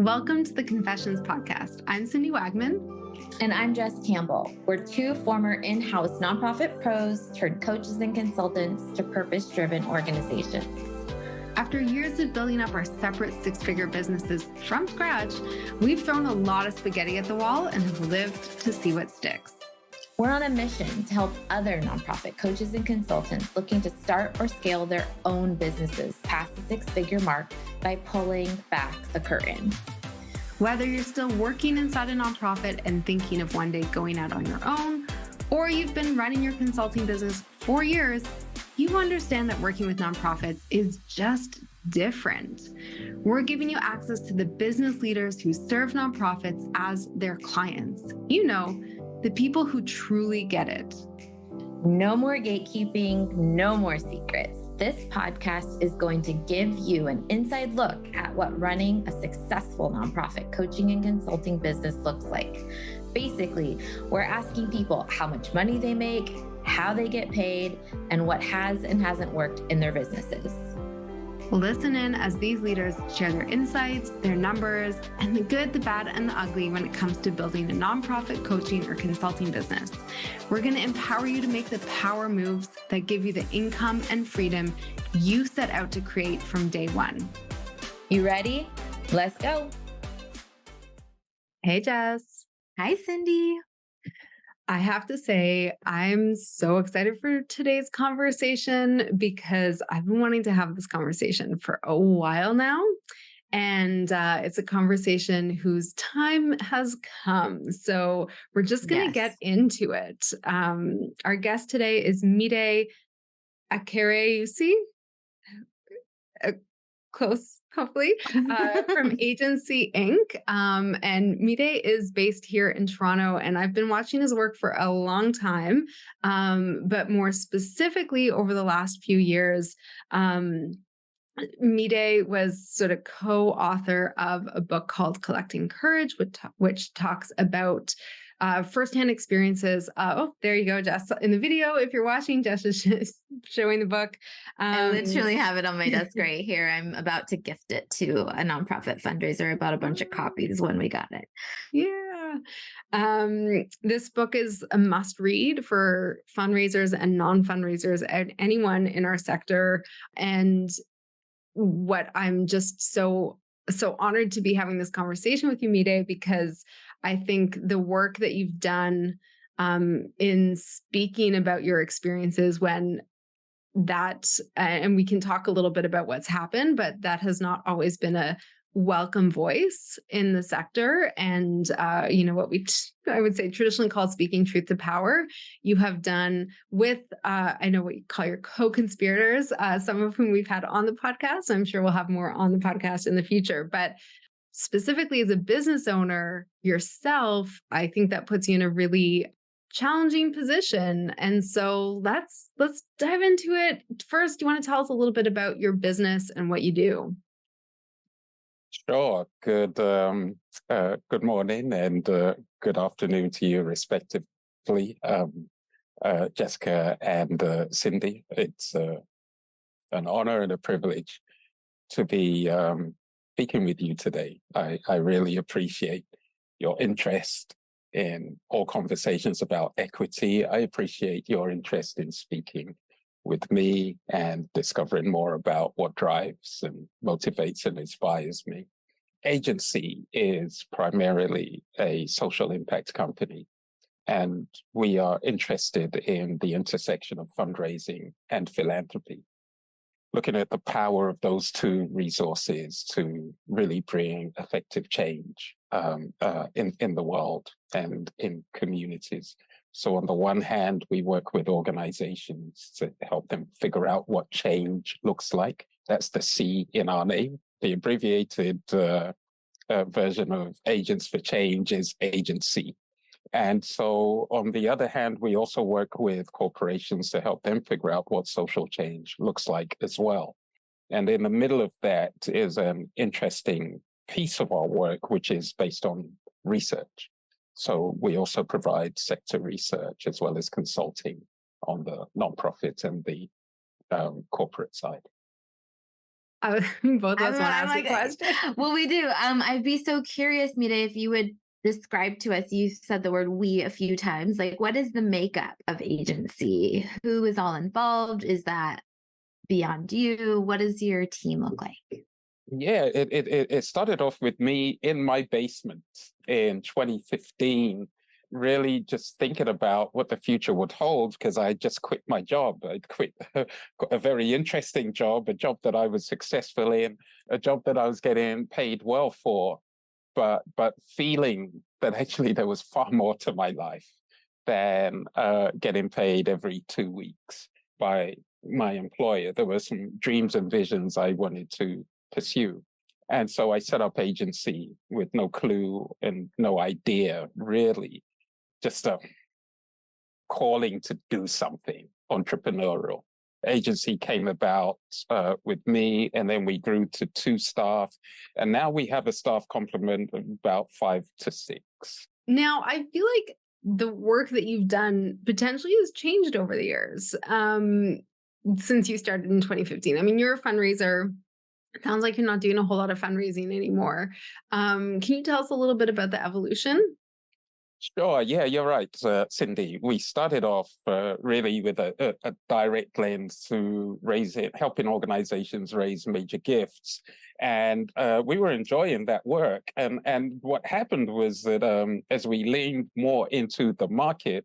Welcome to the Confessions Podcast. I'm Cindy Wagman. And I'm Jess Campbell. We're two former in-house nonprofit pros turned coaches and consultants to purpose-driven organizations. After years of building up our separate six-figure businesses from scratch, we've thrown a lot of spaghetti at the wall and have lived to see what sticks. We're on a mission to help other nonprofit coaches and consultants looking to start or scale their own businesses past the six-figure mark by pulling back the curtain. Whether you're still working inside a nonprofit and thinking of one day going out on your own, or you've been running your consulting business for years, you understand that working with nonprofits is just different. We're giving you access to the business leaders who serve nonprofits as their clients. You know, the people who truly get it. No more gatekeeping, no more secrets. This podcast is going to give you an inside look at what running a successful nonprofit coaching and consulting business looks like. Basically, we're asking people how much money they make, how they get paid, and what has and hasn't worked in their businesses. Listen in as these leaders share their insights, their numbers, and the good, the bad, and the ugly when it comes to building a nonprofit coaching or consulting business. We're going to empower you to make the power moves that give you the income and freedom you set out to create from day one. You ready? Let's go. Hey, Jess. Hi, Cindy. I have to say, I'm so excited for today's conversation because I've been wanting to have this conversation for a while now. And it's a conversation whose time has come. So we're just going to get into it. Our guest today is Mide Akerewusi. Close, hopefully, from AgentsC Inc. And Mide is based here in Toronto, and I've been watching his work for a long time, but more specifically over the last few years. Mide was sort of co-author of a book called Collecting Courage, which talks about firsthand experiences. Oh, there you go, Jess. In the video, if you're watching, Jess is showing the book. I literally have it on my desk right here. I'm about to gift it to a nonprofit fundraiser. I bought a bunch of copies when we got it. Yeah. This book is a must read for fundraisers and non-fundraisers and anyone in our sector. And what I'm just so honored to be having this conversation with you, Mide, because I think the work that you've done in speaking about your experiences when that, and we can talk a little bit about what's happened, but that has not always been a welcome voice in the sector. And, what I would say traditionally called speaking truth to power, you have done with, I know what you call your co-conspirators, some of whom we've had on the podcast. I'm sure we'll have more on the podcast in the future, but specifically as a business owner yourself, I think that puts you in a really challenging position. And so let's dive into it. First, do you want to tell us a little bit about your business and what you do? Sure. Good morning and good afternoon to you, respectively, Jessica and Cindy. It's an honor and a privilege to be speaking with you today. I really appreciate your interest in all conversations about equity. I appreciate your interest in speaking with me and discovering more about what drives and motivates and inspires me. AgentsC is primarily a social impact company, and we are interested in the intersection of fundraising and philanthropy, looking at the power of those two resources to really bring effective change in the world and in communities. So on the one hand, we work with organizations to help them figure out what change looks like. That's the C in our name. The abbreviated version of Agents for Change is AgentsC. And so on the other hand, we also work with corporations to help them figure out what social change looks like as well. And in the middle of that is an interesting piece of our work, which is based on research. So we also provide sector research as well as consulting on the nonprofit and the corporate side. Both of us want to I'm ask a like, question. well, we do. I'd be so curious, Mide, if you would describe to us, you said the word we a few times, like what is the makeup of AgentsC? Who is all involved? Is that beyond you? What does your team look like? Yeah, it started off with me in my basement in 2015, really just thinking about what the future would hold because I just quit my job. I'd quit a very interesting job, a job that I was successful in, a job that I was getting paid well for, but feeling that actually there was far more to my life than getting paid every 2 weeks by my employer. There were some dreams and visions I wanted to pursue. And so I set up AgentsC with no clue and no idea, really, just a calling to do something entrepreneurial. AgentsC came about with me, and then we grew to 2 staff. And now we have a staff complement of about 5 to 6. Now, I feel like the work that you've done potentially has changed over the years since you started in 2015. I mean, you're a fundraiser. It sounds like you're not doing a whole lot of fundraising anymore. Can you tell us a little bit about the evolution? Sure. Yeah, you're right, Cindy. We started off really with a direct lens to helping organizations raise major gifts. And we were enjoying that work. And what happened was that as we leaned more into the market,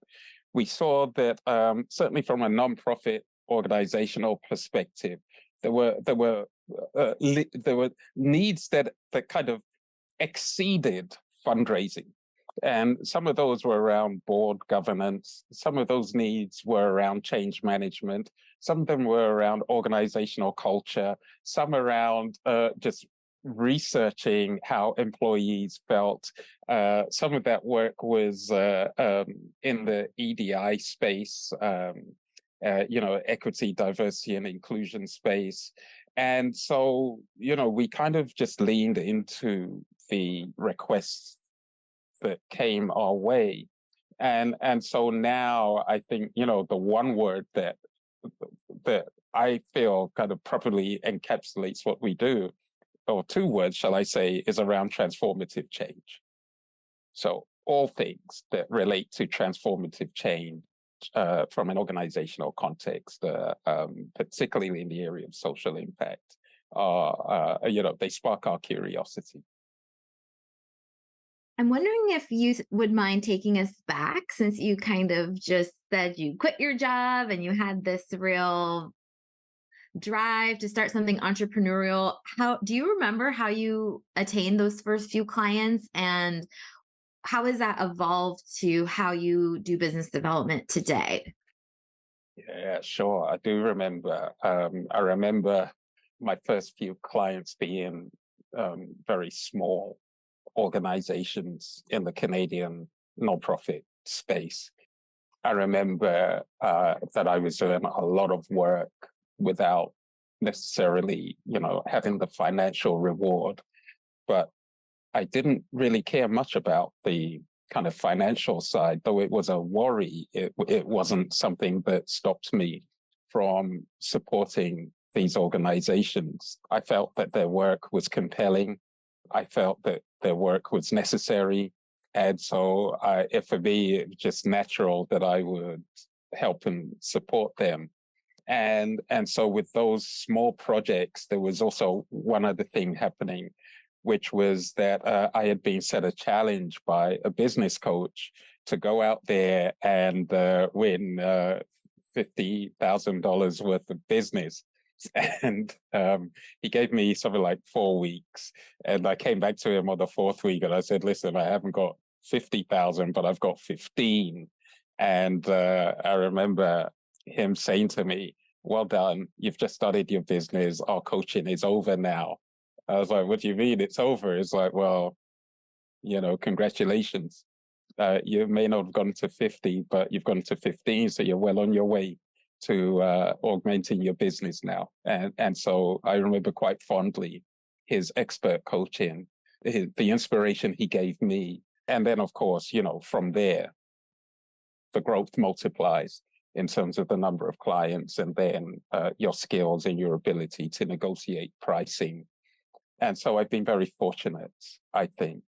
we saw that certainly from a nonprofit organizational perspective, there were needs that kind of exceeded fundraising. And some of those were around board governance. Some of those needs were around change management. Some of them were around organizational culture. Some around just researching how employees felt. Some of that work was in the EDI space, equity, diversity, and inclusion space. And so, we kind of just leaned into the requests that came our way. And so now I think, the one word that I feel kind of properly encapsulates what we do, or 2 words, shall I say, is around transformative change. So all things that relate to transformative change from an organizational context, particularly in the area of social impact, they spark our curiosity. I'm wondering if you would mind taking us back, since you kind of just said you quit your job and you had this real drive to start something entrepreneurial. How do you remember how you attained those first few clients, and how has that evolved to how you do business development today? Yeah, sure. I do remember. I remember my first few clients being very small organizations in the Canadian nonprofit space. I remember that I was doing a lot of work without necessarily, having the financial reward, but I didn't really care much about the kind of financial side, though it was a worry. It wasn't something that stopped me from supporting these organizations. I felt that their work was compelling. I felt that their work was necessary. And so for me, it was just natural that I would help and support them. And so with those small projects, there was also one other thing happening, which was that I had been set a challenge by a business coach to go out there and win $50,000 worth of business. And he gave me something like 4 weeks. And I came back to him on the 4th week and I said, listen, I haven't got 50,000, but I've got 15. And I remember him saying to me, well done, you've just started your business. Our coaching is over now. I was like, what do you mean it's over? It's like, well, congratulations. You may not have gone to 50, but you've gone to 15. So you're well on your way to augmenting your business now. And so I remember quite fondly his expert coaching, the inspiration he gave me. And then, of course, from there, the growth multiplies. in terms of the number of clients, and then your skills and your ability to negotiate pricing. And so I've been very fortunate, I think.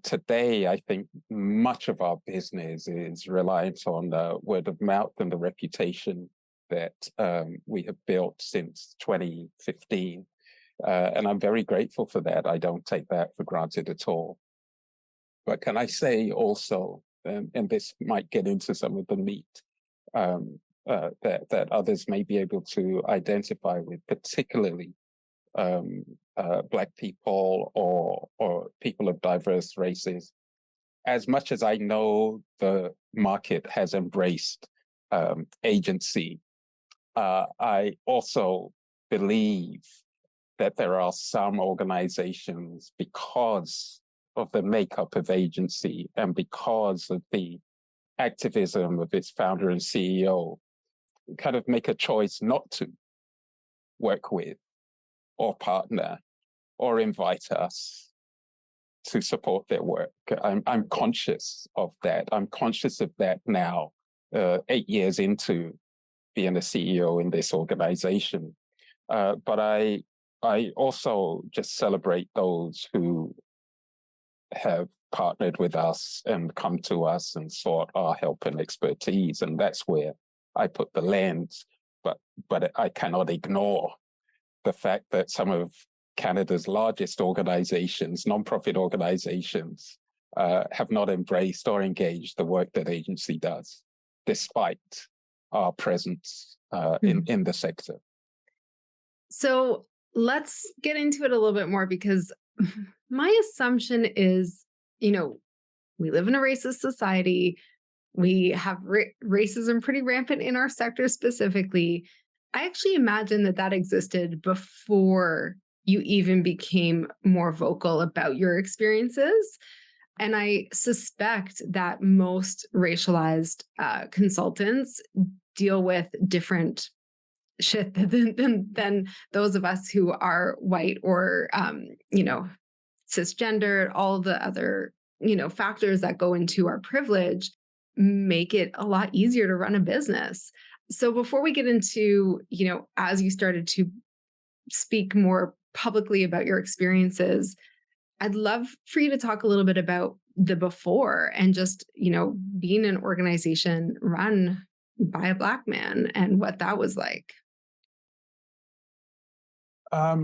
Today, I think much of our business is reliant on word of mouth and the reputation that we have built since 2015. And I'm very grateful for that. I don't take that for granted at all. But can I say also, and this might get into some of the meat that others may be able to identify with, particularly Black people or people of diverse races. As much as I know the market has embraced agency, I also believe that there are some organizations, because of the makeup of agency and because of the activism of its founder and CEO, kind of make a choice not to work with or partner or invite us to support their work. I'm conscious of that. I'm conscious of that now, 8 years into being a CEO in this organization. But I also just celebrate those who have partnered with us and come to us and sought our help and expertise. And that's where I put the lens. But I cannot ignore the fact that some of Canada's largest organizations, nonprofit organizations, have not embraced or engaged the work that agency does, despite our presence in the sector. So let's get into it a little bit more, because my assumption is, we live in a racist society. We have racism pretty rampant in our sector specifically. I actually imagine that existed before you even became more vocal about your experiences. And I suspect that most racialized consultants deal with different shit than those of us who are white or, cisgendered. All the other, factors that go into our privilege make it a lot easier to run a business. So before we get into, as you started to speak more publicly about your experiences, I'd love for you to talk a little bit about the before and just, being an organization run by a Black man and what that was like. I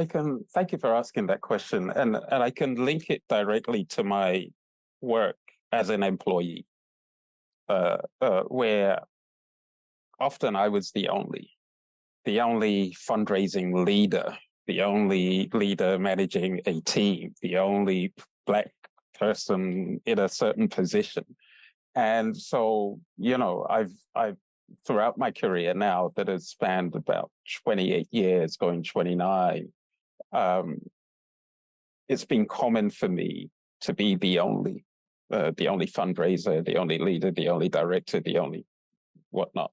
can thank you for asking that question, and I can link it directly to my work as an employee, where often I was the only fundraising leader, the only leader managing a team, the only Black person in a certain position. And so, I've throughout my career now that has spanned about 28 years, going 29, it's been common for me to be the only fundraiser, the only leader, the only director, the only whatnot.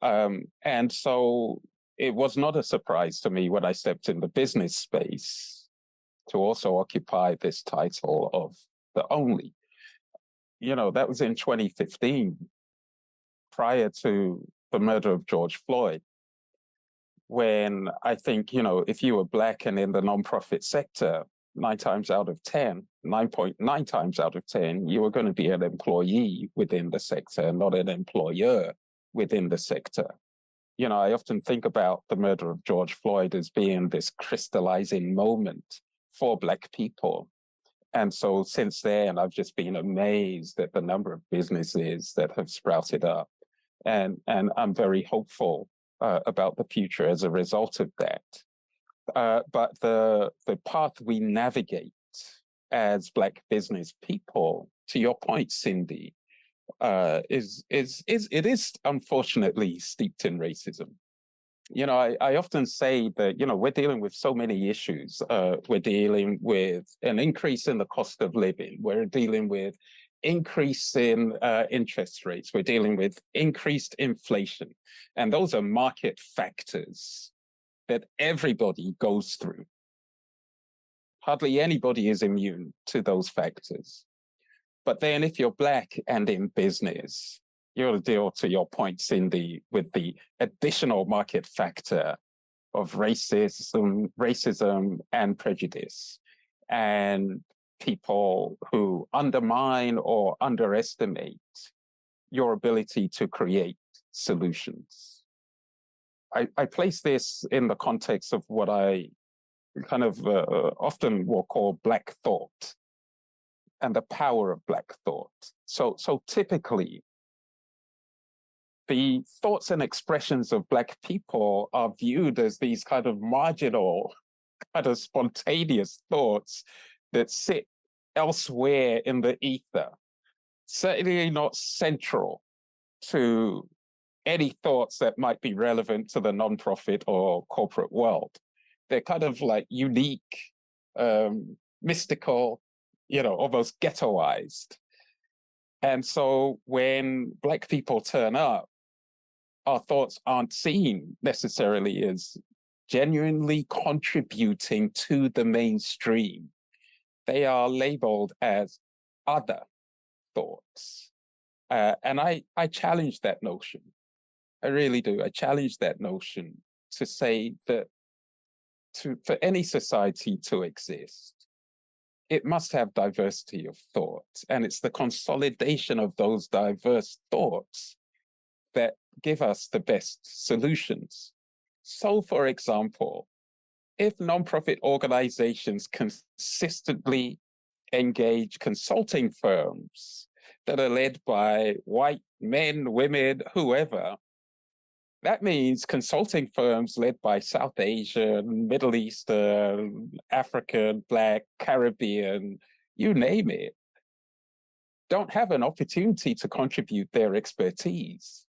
And so it was not a surprise to me when I stepped in the business space to also occupy this title of the only. That was in 2015, prior to the murder of George Floyd, when I think, if you were Black and in the nonprofit sector, 9.9 times out of 10, you were going to be an employee within the sector, not an employer within the sector. I often think about the murder of George Floyd as being this crystallizing moment for Black people. And so since then, I've just been amazed at the number of businesses that have sprouted up. And I'm very hopeful about the future as a result of that. But the path we navigate as Black business people, to your point, Cindy, is unfortunately steeped in racism. I often say that, we're dealing with so many issues. We're dealing with an increase in the cost of living. We're dealing with increase in interest rates. We're dealing with increased inflation. And those are market factors that everybody goes through. Hardly anybody is immune to those factors. But then if you're Black and in business, you'll deal, to your point, Cindy, with the additional market factor of racism and prejudice, and people who undermine or underestimate your ability to create solutions. I place this in the context of what I kind of often will call Black thought and the power of Black thought. So typically, the thoughts and expressions of Black people are viewed as these kind of marginal, kind of spontaneous thoughts that sit elsewhere in the ether, certainly not central to any thoughts that might be relevant to the nonprofit or corporate world. They're kind of like unique, mystical, almost ghettoized. And so when Black people turn up, our thoughts aren't seen necessarily as genuinely contributing to the mainstream. They are labeled as other thoughts. And I challenge that notion. I really do. I challenge that notion to say that for any society to exist, it must have diversity of thought. And it's the consolidation of those diverse thoughts that give us the best solutions. So, for example, if nonprofit organizations consistently engage consulting firms that are led by white men, women, whoever, that means consulting firms led by South Asian, Middle Eastern, African, Black, Caribbean, you name it, don't have an opportunity to contribute their expertise,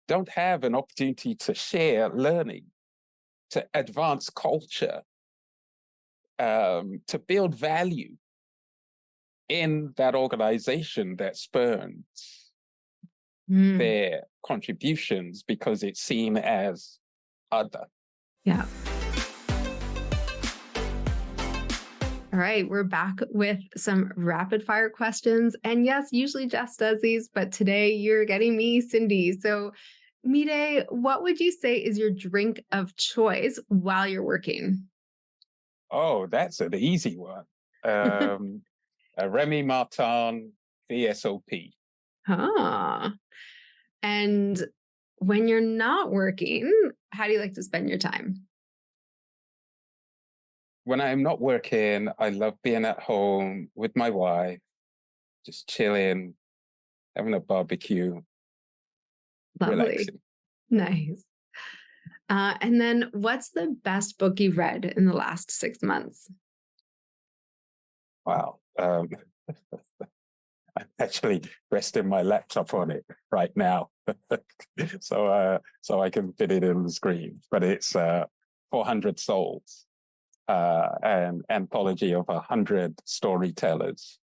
don't have an opportunity to share learning, to advance culture, to build value in that organization that spurns their contributions because it's seen as other. Yeah. All right, we're back with some rapid fire questions. And yes, usually Jess does these, but today you're getting me, Cindy. So Mide, what would you say is your drink of choice while you're working? Oh, that's an easy one. A Remy Martin VSOP. Ah. And when you're not working, how do you like to spend your time? When I'm not working, I love being at home with my wife, just chilling, having a barbecue, Lovely. relaxing. Nice. And then what's the best book you've read in the last 6 months? Wow. I'm actually resting my laptop on it right now. so I can fit it in the screen. But it's 400 Souls, an anthology of 100 storytellers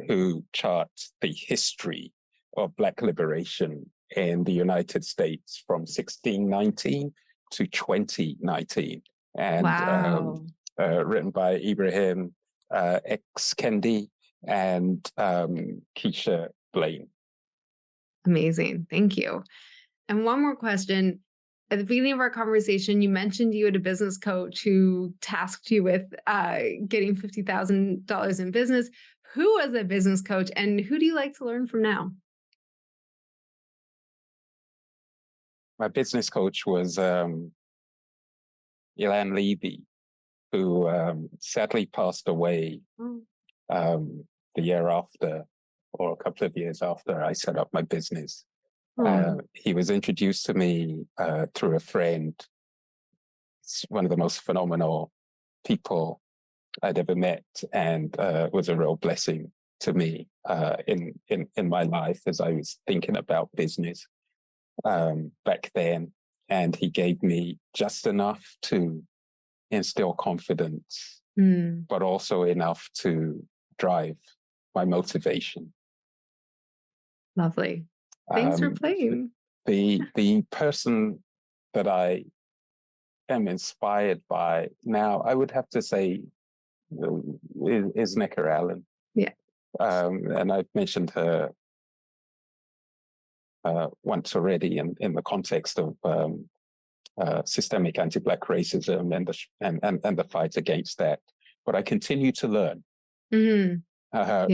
who chart the history of Black liberation in the United States from 1619 to 2019. And Wow. written by Ibrahim X. Kendi and Keisha Blaine. Amazing. Thank you. And one more question. At the beginning of our conversation, you mentioned you had a business coach who tasked you with getting $50,000 in business. Who was a business coach and who do you like to learn from now? My business coach was Ilan Levy, who sadly passed away the year after, or a couple of years after I set up my business. He was introduced to me through a friend. It's one of the most phenomenal people I'd ever met, and was a real blessing to me in my life as I was thinking about business back then. And he gave me just enough to instill confidence, but also enough to drive my motivation. Lovely. Thanks for playing. The person that I am inspired by now, I would have to say, is Necker Allen. Yeah. And I've mentioned her once already in the context of systemic anti-Black racism and the fight against that. But I continue to learn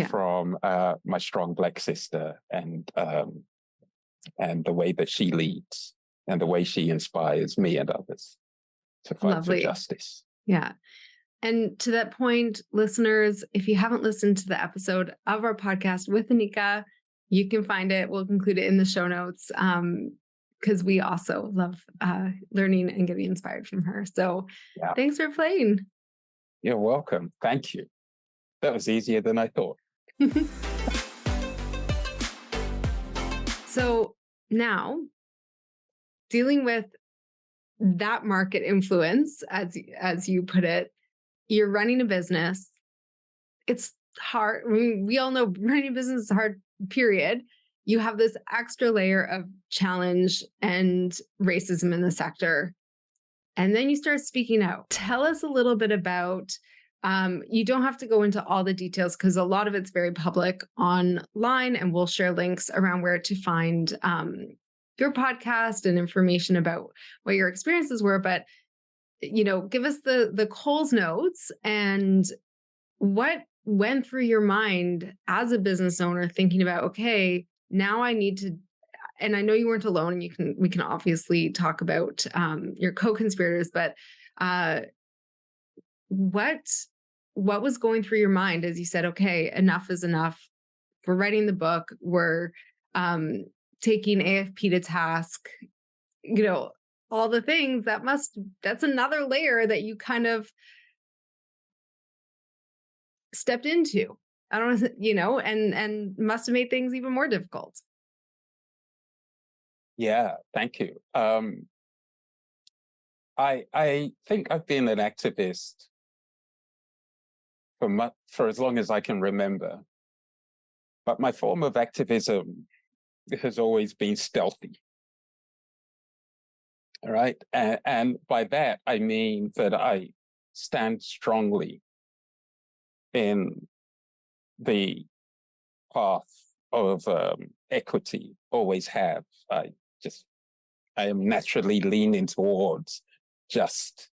from my strong Black sister and the way that she leads and the way she inspires me and others to fight for justice. Yeah. And to that point, listeners, if you haven't listened to the episode of our podcast with Anika, you can find it. We'll include it in the show notes because we also love learning and getting inspired from her. So thanks for playing. You're welcome. Thank you. That was easier than I thought. So now, dealing with that market influence, as you put it, you're running a business. It's hard. I mean, we all know running a business is hard, period. You have this extra layer of challenge and racism in the sector. And then you start speaking out. Tell us a little bit about, you don't have to go into all the details because a lot of it's very public online, and we'll share links around where to find your podcast and information about what your experiences were. But, give us the Coles notes and what went through your mind as a business owner thinking about, okay, now I need to, and I know you weren't alone, and we can obviously talk about your co-conspirators, but what was going through your mind as you said, okay, enough is enough. We're writing the book. We're taking AFP to task, all the things that's another layer that you kind of stepped into. I don't know, and must have made things even more difficult. Yeah, thank you. I think I've been an activist for as long as I can remember, but my form of activism has always been stealthy. All right, and by that I mean that I stand strongly in the path of equity, always have. I am naturally leaning towards just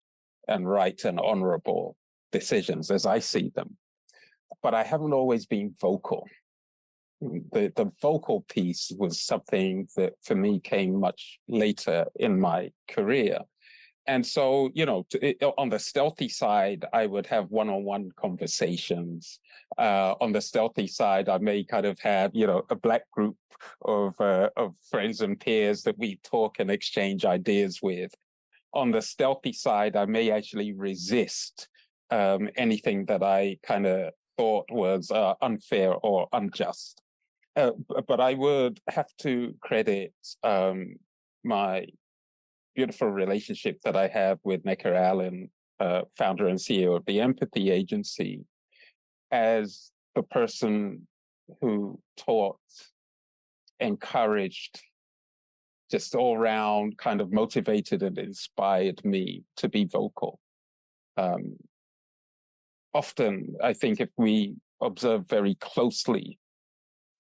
and right and honorable decisions as I see them. But I haven't always been vocal. The vocal piece was something that for me came much later in my career. And so, on the stealthy side, I would have one-on-one conversations. On the stealthy side, I may kind of have, a Black group of friends and peers that we talk and exchange ideas with. On the stealthy side, I may actually resist anything that I kind of thought was unfair or unjust. But I would have to credit my beautiful relationship that I have with Necker Allen, founder and CEO of the Empathy Agency, as the person who taught, encouraged, just all around kind of motivated and inspired me to be vocal. Often, I think if we observe very closely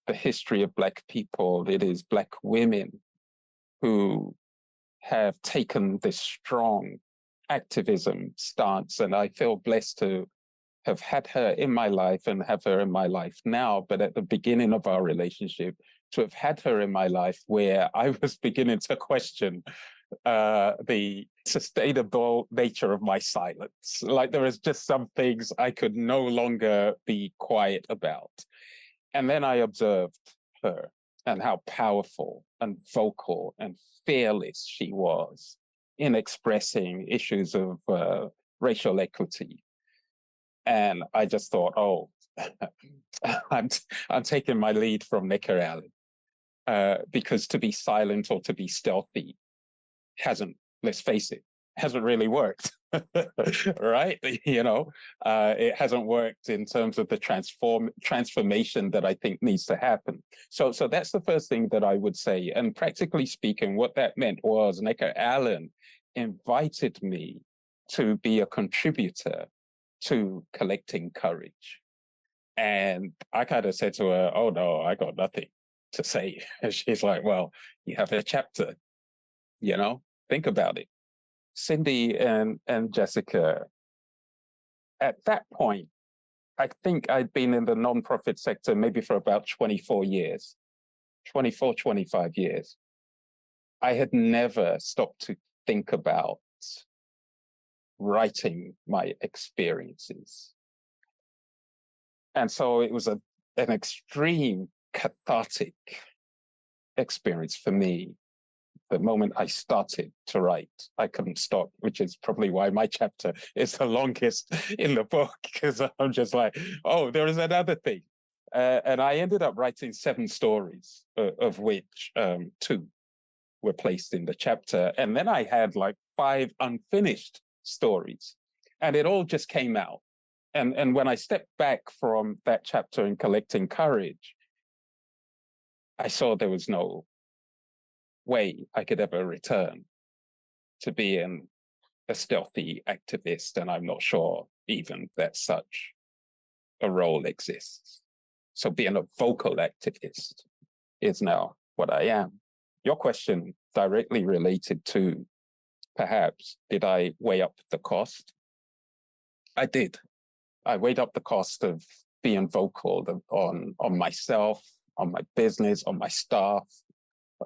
the history of Black people, it is Black women who have taken this strong activism stance. And I feel blessed to have had her in my life and have her in my life now. But at the beginning of our relationship, to have had her in my life where I was beginning to question the sustainable nature of my silence. Like there was just some things I could no longer be quiet about. And then I observed her and how powerful and vocal and fearless she was in expressing issues of racial equity. And I just thought, oh, I'm taking my lead from Necker Allen, because to be silent or to be stealthy hasn't, let's face it, hasn't really worked, right? It hasn't worked in terms of the transformation that I think needs to happen. So that's the first thing that I would say. And practically speaking, what that meant was Necker Allen invited me to be a contributor to collecting courage. And I kind of said to her, oh no, I got nothing. to say. And she's like, well, you have a chapter, think about it. Cindy and Jessica, at that point, I think I'd been in the nonprofit sector maybe for about 24 years, 24, 25 years. I had never stopped to think about writing my experiences. And so it was an extreme cathartic experience for me. The moment I started to write, I couldn't stop, which is probably why my chapter is the longest in the book, because I'm just like, oh, there is another thing. And I ended up writing 7 stories, of which 2 were placed in the chapter. And then I had like 5 unfinished stories, and it all just came out. And when I stepped back from that chapter in Collecting Courage, I saw there was no way I could ever return to being a stealthy activist, and I'm not sure even that such a role exists. So being a vocal activist is now what I am. Your question directly related to, perhaps, did I weigh up the cost? I did. I weighed up the cost of being vocal on myself, on my business, on my staff,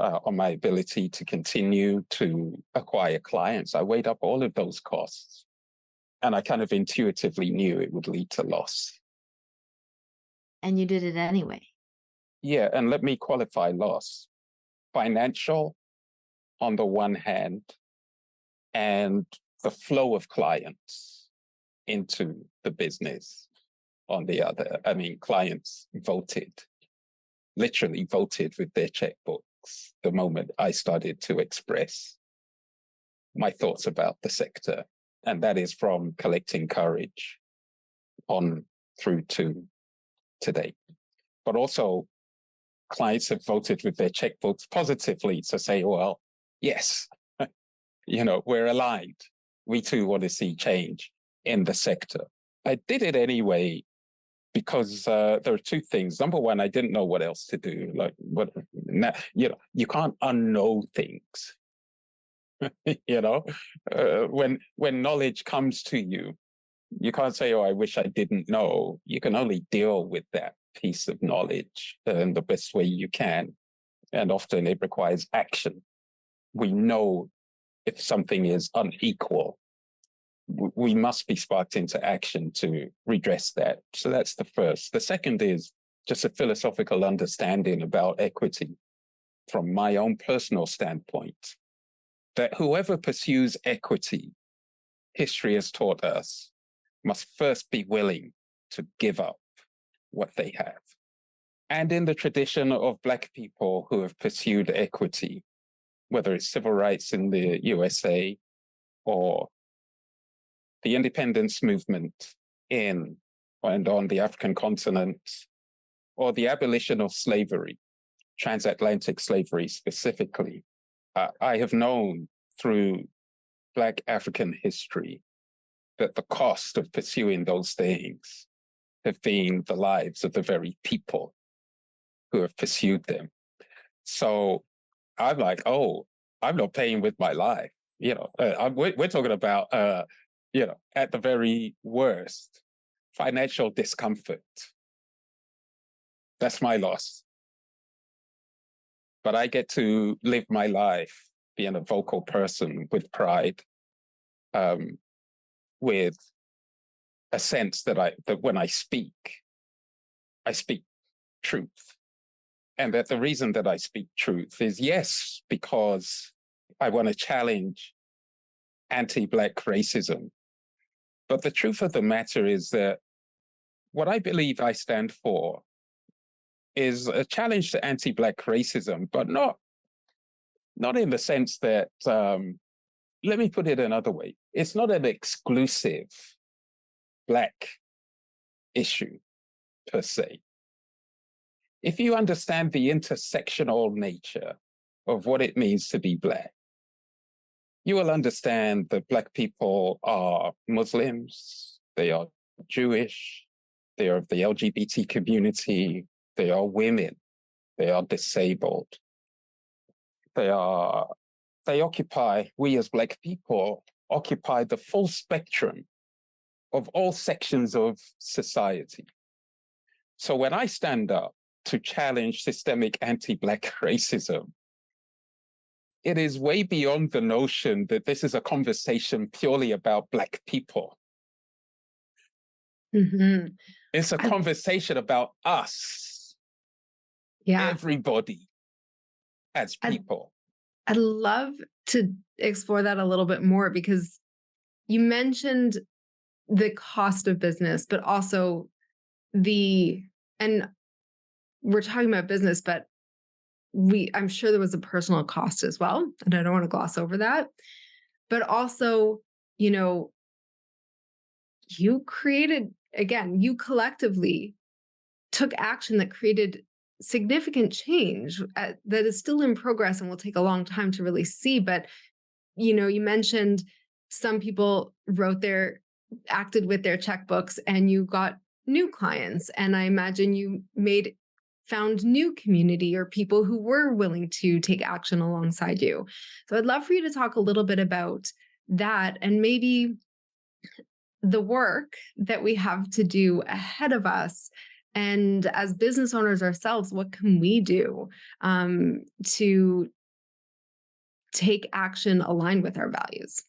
on my ability to continue to acquire clients. I weighed up all of those costs, and I kind of intuitively knew it would lead to loss. And you did it anyway. Yeah, and let me qualify loss. Financial on the one hand, and the flow of clients into the business on the other. I mean, clients literally voted with their checkbooks the moment I started to express my thoughts about the sector. And that is from Collecting Courage on through to today. But also, clients have voted with their checkbooks positively to say, well, yes, we're aligned. We too want to see change in the sector. I did it anyway because there are 2 things. Number one, I didn't know what else to do. You can't unknow things. When knowledge comes to you, you can't say, oh, I wish I didn't know. You can only deal with that piece of knowledge in the best way you can. And often it requires action. We know if something is unequal, we must be sparked into action to redress that. So that's the first. The second is just a philosophical understanding about equity from my own personal standpoint, that whoever pursues equity, history has taught us, must first be willing to give up what they have. And in the tradition of Black people who have pursued equity, whether it's civil rights in the USA or the independence movement in and on the African continent, or the abolition of slavery, transatlantic slavery specifically, I have known through Black African history that the cost of pursuing those things have been the lives of the very people who have pursued them. So I'm like, oh, I'm not paying with my life. We're talking about, at the very worst, financial discomfort. That's my loss. But I get to live my life being a vocal person with pride, with a sense that when I speak truth. And that the reason that I speak truth is, yes, because I want to challenge anti-Black racism. But the truth of the matter is that what I believe I stand for is a challenge to anti-Black racism, but not in the sense that, let me put it another way. It's not an exclusive Black issue per se. If you understand the intersectional nature of what it means to be Black, you will understand that Black people are Muslims, they are Jewish, they are of the LGBT community, they are women, They are disabled. We as Black people, occupy the full spectrum of all sections of society. So when I stand up to challenge systemic anti-Black racism, it is way beyond the notion that this is a conversation purely about Black people. Mm-hmm. It's a conversation about us, everybody as people. I'd love to explore that a little bit more, because you mentioned the cost of business, but also and we're talking about business, but I'm sure there was a personal cost as well. And I don't want to gloss over that. But also, you you collectively took action that created significant change that is still in progress and will take a long time to really see. But, you mentioned some people acted with their checkbooks and you got new clients. And I imagine you found new community or people who were willing to take action alongside you. So I'd love for you to talk a little bit about that, and maybe the work that we have to do ahead of us. And as business owners ourselves, what can we do to take action aligned with our values?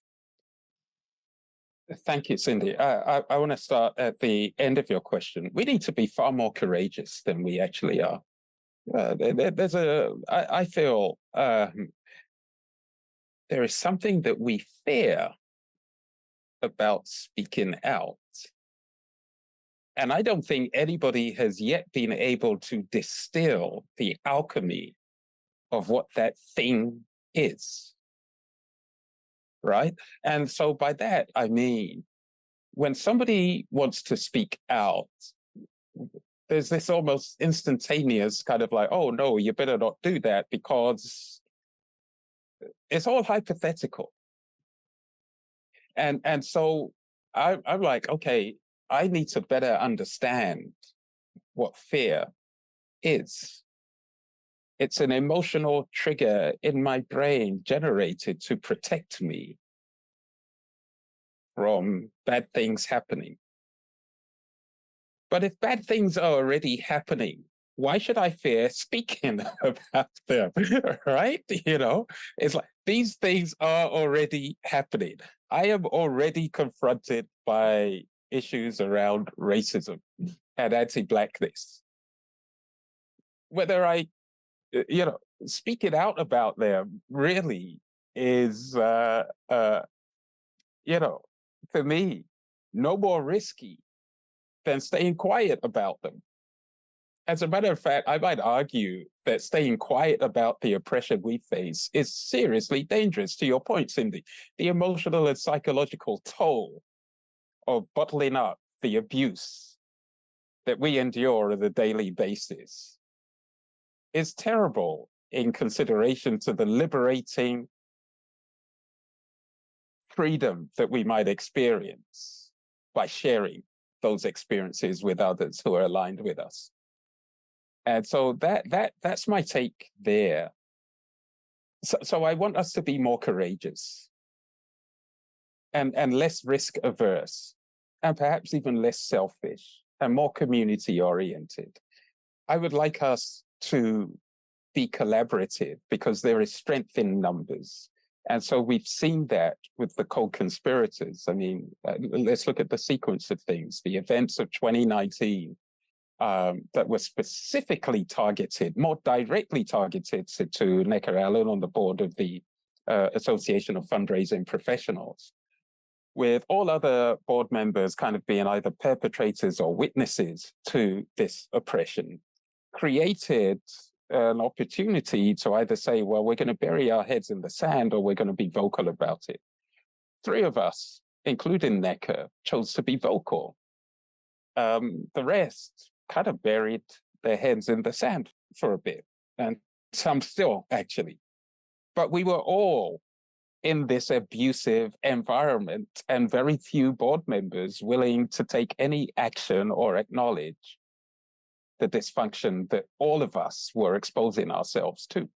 Thank you, Cindy. I want to start at the end of your question. We need to be far more courageous than we actually are. I feel there is something that we fear about speaking out. And I don't think anybody has yet been able to distill the alchemy of what that thing is. Right? And so by that, I mean, when somebody wants to speak out, there's this almost instantaneous kind of like, oh, no, you better not do that, because it's all hypothetical. And so I'm like, okay, I need to better understand what fear is. It's an emotional trigger in my brain generated to protect me from bad things happening. But if bad things are already happening, why should I fear speaking about them, right? It's like these things are already happening. I am already confronted by issues around racism and anti-Blackness. Whether I speaking out about them really is, for me, no more risky than staying quiet about them. As a matter of fact, I might argue that staying quiet about the oppression we face is seriously dangerous. To your point, Cindy, the emotional and psychological toll of bottling up the abuse that we endure on a daily basis is terrible in consideration to the liberating freedom that we might experience by sharing those experiences with others who are aligned with us. And so that's my take there. So I want us to be more courageous and less risk averse, and perhaps even less selfish and more community oriented. I would like us to be collaborative because there is strength in numbers. And so we've seen that with the co-conspirators. I mean, let's look at the sequence of things. The events of 2019 that were specifically targeted, more directly targeted to Nneka Allen on the board of the Association of Fundraising Professionals, with all other board members kind of being either perpetrators or witnesses to this oppression, created an opportunity to either say, well, we're going to bury our heads in the sand or we're going to be vocal about it. Three of us, including Nneka, chose to be vocal. The rest kind of buried their heads in the sand for a bit, and some still, actually. But we were all in this abusive environment, and very few board members willing to take any action or acknowledge the dysfunction that all of us were exposing ourselves to.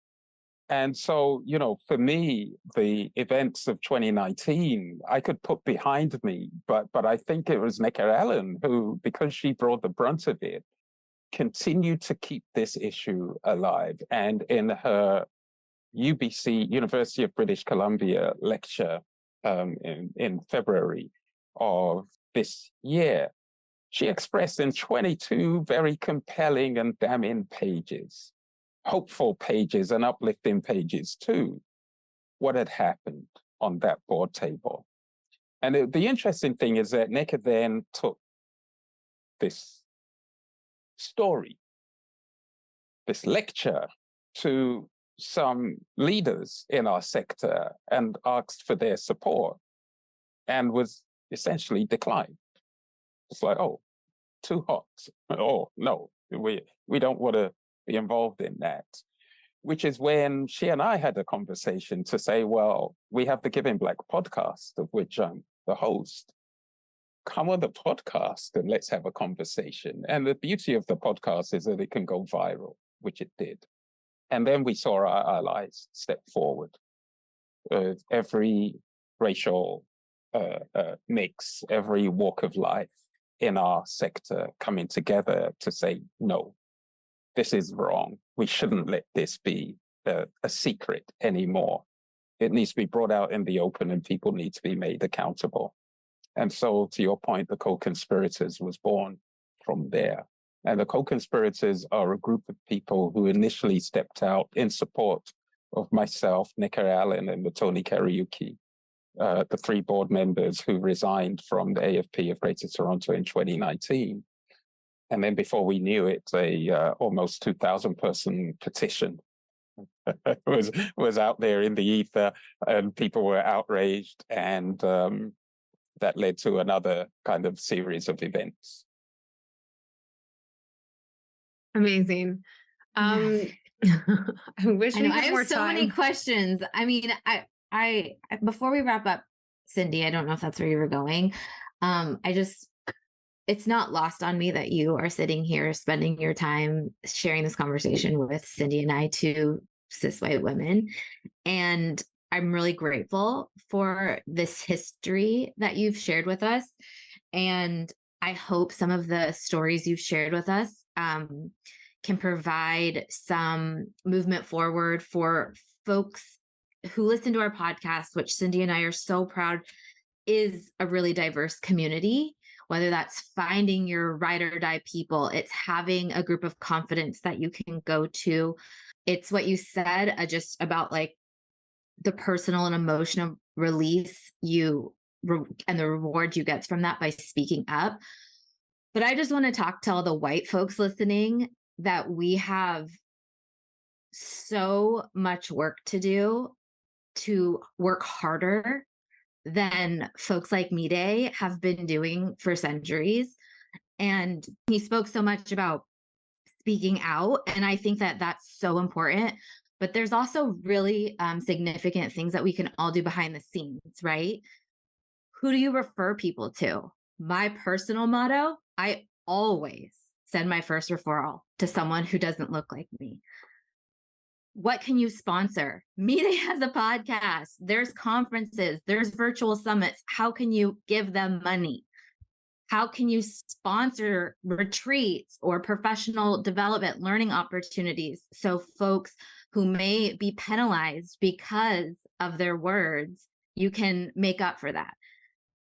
And so, for me, the events of 2019, I could put behind me, but I think it was Mide Akerewusi who, because she brought the brunt of it, continued to keep this issue alive. And in her UBC, University of British Columbia lecture in February of this year, she expressed in 22 very compelling and damning pages, hopeful pages and uplifting pages too, what had happened on that board table. And the interesting thing is that Mide then took this story, this lecture, to some leaders in our sector and asked for their support and was essentially declined. It's like, oh, too hot. Oh, no, we don't want to be involved in that. Which is when she and I had a conversation to say, well, we have the Giving Black podcast, of which I'm the host. Come on the podcast and let's have a conversation. And the beauty of the podcast is that it can go viral, which it did. And then we saw our allies step forward. Every racial mix, every walk of life in our sector coming together to say, no, this is wrong. We shouldn't let this be a secret anymore. It needs to be brought out in the open and people need to be made accountable. And so, to your point, the co-conspirators was born from there. And the co-conspirators are a group of people who initially stepped out in support of myself, Mide Akerewusi, and Mide Akerewusi, the three board members who resigned from the AFP of Greater Toronto in 2019. And then before we knew it, a almost 2,000 person petition was out there in the ether, and people were outraged, and that led to another kind of series of events. Amazing. I wish we had more time. I have so many questions. I mean, I before we wrap up, Cindy, I don't know if that's where you were going. It's not lost on me that you are sitting here spending your time sharing this conversation with Cindy and I, two cis white women. And I'm really grateful for this history that you've shared with us. And I hope some of the stories you've shared with us can provide some movement forward for folks who listen to our podcast, which Cindy and I are so proud is a really diverse community. Whether that's finding your ride or die people, it's having a group of confidence that you can go to. It's what you said just about like the personal and emotional release and the reward you get from that by speaking up. But I just want to talk to all the white folks listening that we have so much work to do to work harder than folks like Mide have been doing for centuries. And he spoke so much about speaking out. And I think that that's so important. But there's also really significant things that we can all do behind the scenes, right? Who do you refer people to? My personal motto, I always send my first referral to someone who doesn't look like me. What can you sponsor? Mide has a podcast. There's conferences. There's virtual summits. How can you give them money? How can you sponsor retreats or professional development learning opportunities so folks who may be penalized because of their words, you can make up for that?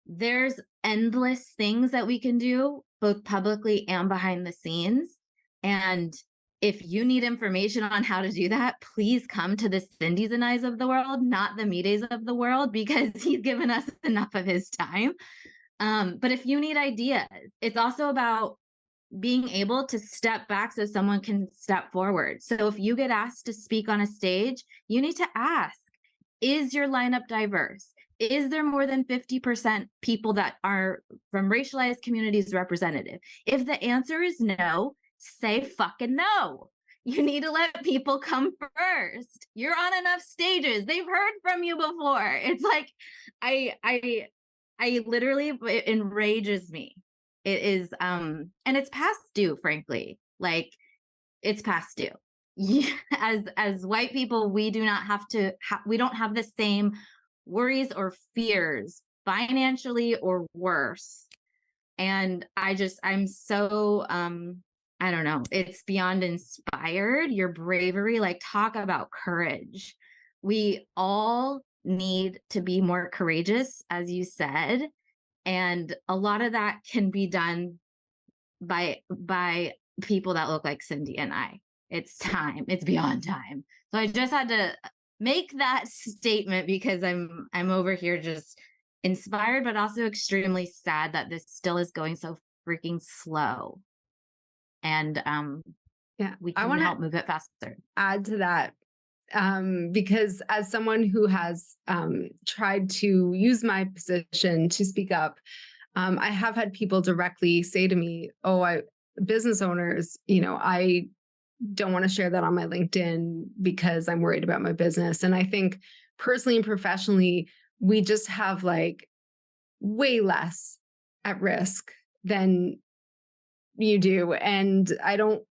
There's endless things that we can do, both publicly and behind the scenes. And if you need information on how to do that, please come to the Cindy's and I's of the world, not the Mide's of the world, because he's given us enough of his time. But if you need ideas, it's also about being able to step back so someone can step forward. So if you get asked to speak on a stage, you need to ask, is your lineup diverse? Is there more than 50% people that are from racialized communities represented? If the answer is no, say fucking no. You need to let people come first. You're on enough stages. They've heard from you before. It's like, I literally, it enrages me. It is, and it's past due, frankly. Like, it's past due. As white people, we do not have to, we don't have the same worries or fears financially or worse. And I'm so, I don't know, it's beyond inspired. Your bravery, like, talk about courage. We all need to be more courageous, as you said. And a lot of that can be done by people that look like Cindy and I. It's time. It's beyond time. So I just had to make that statement because I'm over here just inspired, but also extremely sad that this still is going so freaking slow. And Yeah, we I can want help to move it faster. add to that because as someone who has tried to use my position to speak up, I have had people directly say to me, "Oh, business owners, I don't want to share that on my LinkedIn because I'm worried about my business." And I think personally and professionally, we just have like way less at risk than you do. And I don't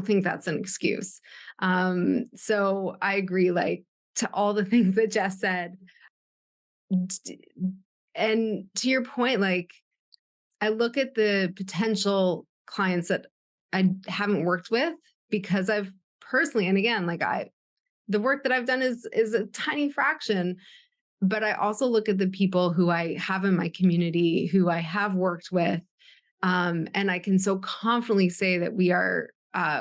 think that's an excuse. So I agree, like, to all the things that Jess said. And to your point, like, I look at the potential clients that I haven't worked with because I've personally, and again, like, the work that I've done is a tiny fraction, but I also look at the people who I have in my community, who I have worked with, and I can so confidently say that we are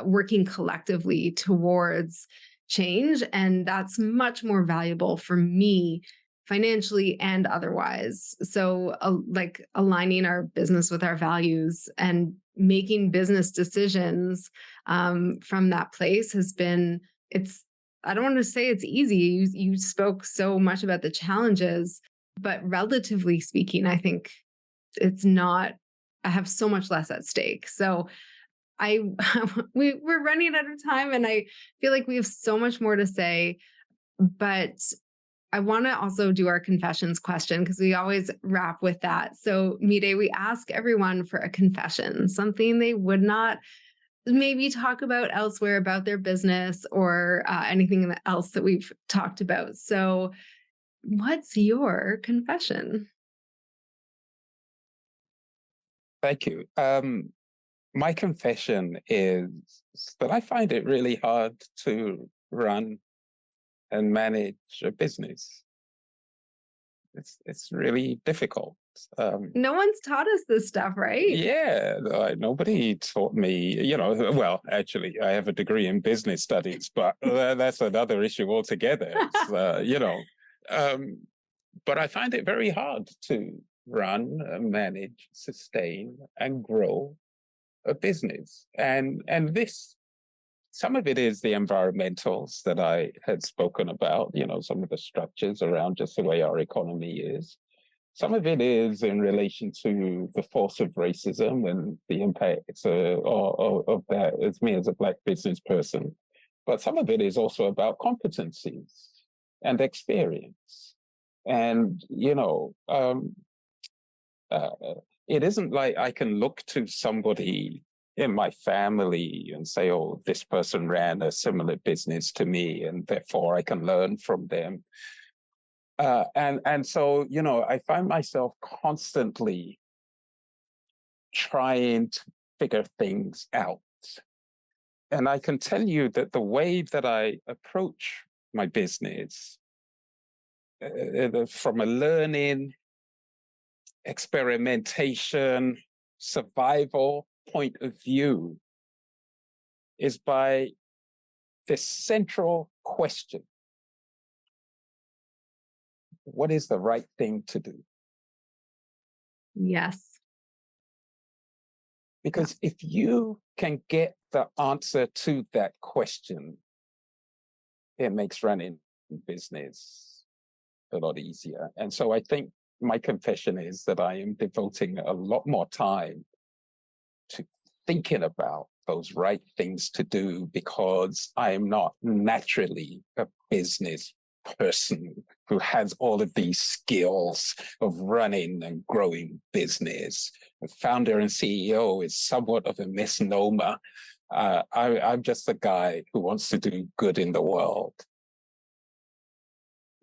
working collectively towards change, and that's much more valuable for me financially and otherwise. So, like, aligning our business with our values and making business decisions from that place has been, it's, I don't want to say it's easy. You spoke so much about the challenges, but relatively speaking, I think it's not, I have so much less at stake. So I we're running out of time, and I feel like we have so much more to say, but I want to also do our confessions question because we always wrap with that. So, Mide, we ask everyone for a confession, something they would not maybe talk about elsewhere about their business or anything else that we've talked about. So, what's your confession? Thank you. My confession is that I find it really hard to run and manage a business. It's really difficult. No one's taught us this stuff, right? Yeah, nobody taught me, well, actually, I have a degree in business studies, but that's another issue altogether. But I find it very hard to run, manage, sustain, and grow a business. And this, some of it is the environmentals that I had spoken about, some of the structures around just the way our economy is. Some of it is in relation to the force of racism and the impacts of that as me as a Black business person. But some of it is also about competencies and experience. And, it isn't like I can look to somebody in my family and say, oh, this person ran a similar business to me, and therefore I can learn from them. And so, I find myself constantly trying to figure things out. And I can tell you that the way that I approach my business, from a learning, experimentation, survival point of view, is by this central question: what is the right thing to do? Yes. Because if you can get the answer to that question, it makes running business a lot easier. And so I think my confession is that I am devoting a lot more time to thinking about those right things to do, because I am not naturally a business person who has all of these skills of running and growing business. A founder and CEO is somewhat of a misnomer. I'm just a guy who wants to do good in the world.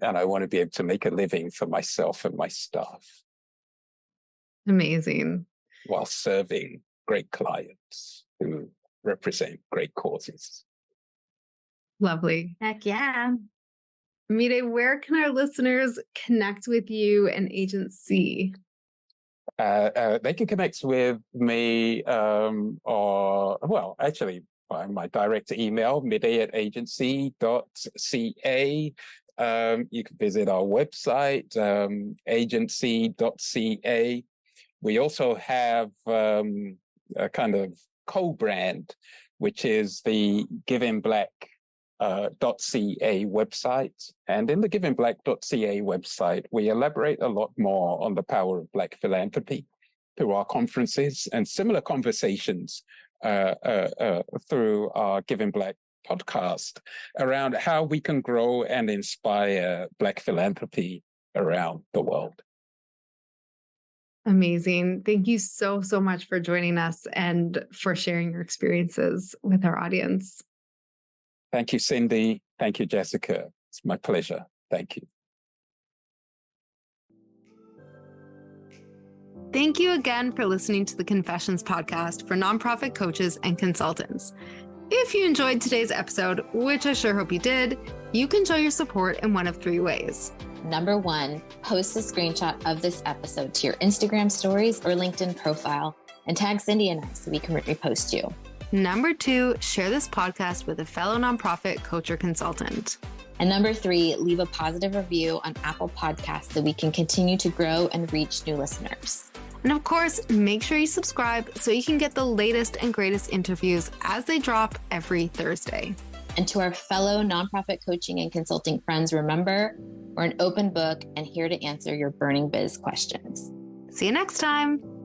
And I want to be able to make a living for myself and my staff. Amazing. While serving great clients who represent great causes. Lovely. Heck yeah. Mide, where can our listeners connect with you and AgentsC? They can connect with me by my direct email, mide@agentsc.ca. You can visit our website, agentsc.ca. We also have a kind of co-brand, which is the giveinblack.ca website. And in the giveinblack.ca website, we elaborate a lot more on the power of Black philanthropy through our conferences and similar conversations through our Giving Black podcast around how we can grow and inspire Black philanthropy around the world. Amazing. Thank you so much for joining us and for sharing your experiences with our audience. Thank you, Cindy. Thank you, Jessica. It's my pleasure. Thank you. Thank you again for listening to the Confessions podcast for nonprofit coaches and consultants. If you enjoyed today's episode, which I sure hope you did, you can show your support in one of three ways. Number 1, post a screenshot of this episode to your Instagram stories or LinkedIn profile and tag Cindy and I so we can repost you. Number 2, share this podcast with a fellow nonprofit coach or consultant. And number 3, leave a positive review on Apple Podcasts so we can continue to grow and reach new listeners. And of course, make sure you subscribe so you can get the latest and greatest interviews as they drop every Thursday. And to our fellow nonprofit coaching and consulting friends, remember, we're an open book and here to answer your burning biz questions. See you next time.